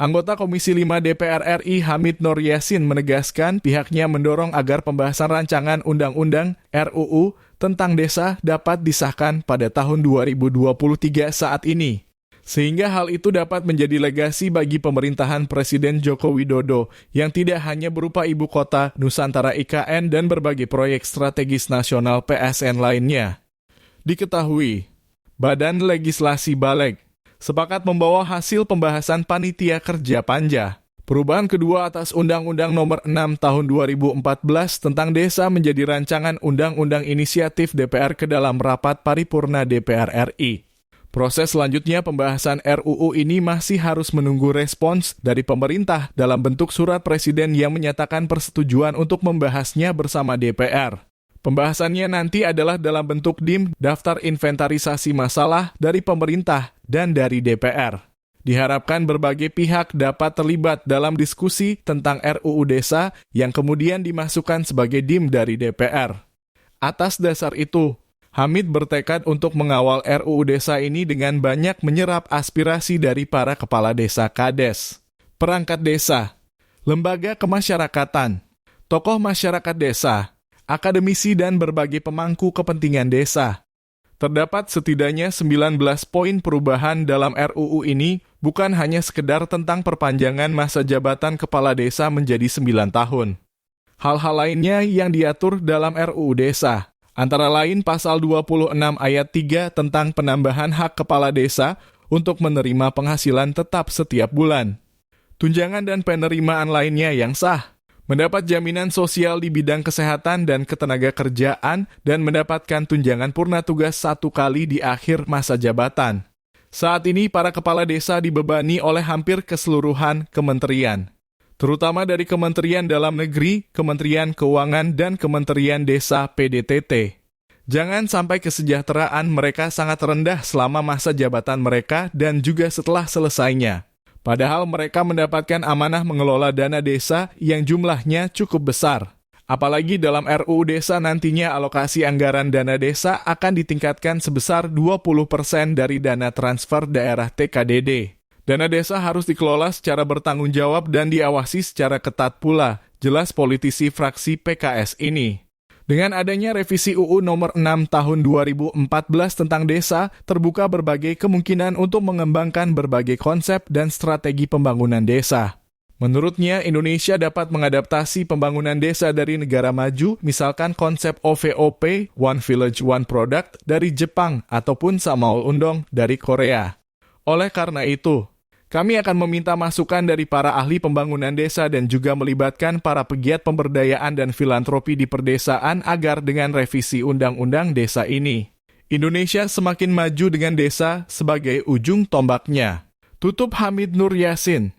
Anggota Komisi 5 DPR RI Hamid Nur Yassin menegaskan pihaknya mendorong agar pembahasan rancangan Undang-Undang RUU tentang desa dapat disahkan pada tahun 2023 saat ini. Sehingga hal itu dapat menjadi legasi bagi pemerintahan Presiden Joko Widodo yang tidak hanya berupa ibu kota, Nusantara IKN, dan berbagai proyek strategis nasional PSN lainnya. Diketahui, Badan Legislasi Baleg sepakat membawa hasil pembahasan Panitia Kerja Panja. Perubahan kedua atas Undang-Undang Nomor 6 Tahun 2014 tentang Desa menjadi rancangan Undang-Undang Inisiatif DPR ke dalam rapat paripurna DPR RI. Proses selanjutnya pembahasan RUU ini masih harus menunggu respons dari pemerintah dalam bentuk surat Presiden yang menyatakan persetujuan untuk membahasnya bersama DPR. Pembahasannya nanti adalah dalam bentuk DIM, Daftar Inventarisasi Masalah dari pemerintah dan dari DPR. Diharapkan berbagai pihak dapat terlibat dalam diskusi tentang RUU Desa yang kemudian dimasukkan sebagai DIM dari DPR. Atas dasar itu, Hamid bertekad untuk mengawal RUU Desa ini dengan banyak menyerap aspirasi dari para kepala desa Kades, perangkat desa, lembaga kemasyarakatan, tokoh masyarakat desa, akademisi dan berbagai pemangku kepentingan desa. Terdapat setidaknya 19 poin perubahan dalam RUU ini, bukan hanya sekedar tentang perpanjangan masa jabatan kepala desa menjadi 9 tahun. Hal-hal lainnya yang diatur dalam RUU Desa, antara lain pasal 26 ayat 3 tentang penambahan hak kepala desa untuk menerima penghasilan tetap setiap bulan. Tunjangan dan penerimaan lainnya yang sah, mendapat jaminan sosial di bidang kesehatan dan ketenagakerjaan, dan mendapatkan tunjangan purna tugas 1 kali di akhir masa jabatan. Saat ini, para kepala desa dibebani oleh hampir keseluruhan kementerian, terutama dari Kementerian Dalam Negeri, Kementerian Keuangan, dan Kementerian Desa PDTT. Jangan sampai kesejahteraan mereka sangat rendah selama masa jabatan mereka dan juga setelah selesainya. Padahal mereka mendapatkan amanah mengelola dana desa yang jumlahnya cukup besar. Apalagi dalam RUU Desa nantinya alokasi anggaran dana desa akan ditingkatkan sebesar 20% dari dana transfer daerah TKDD. Dana desa harus dikelola secara bertanggung jawab dan diawasi secara ketat pula, jelas politisi fraksi PKS ini. Dengan adanya revisi UU Nomor 6 Tahun 2014 tentang desa, terbuka berbagai kemungkinan untuk mengembangkan berbagai konsep dan strategi pembangunan desa. Menurutnya, Indonesia dapat mengadaptasi pembangunan desa dari negara maju, misalkan konsep OVOP, One Village One Product, dari Jepang, ataupun Samaul Undong dari Korea. Oleh karena itu, kami akan meminta masukan dari para ahli pembangunan desa dan juga melibatkan para pegiat pemberdayaan dan filantropi di perdesaan agar dengan revisi Undang-Undang Desa ini, Indonesia semakin maju dengan desa sebagai ujung tombaknya. Tutup Hamid Nur Yassin.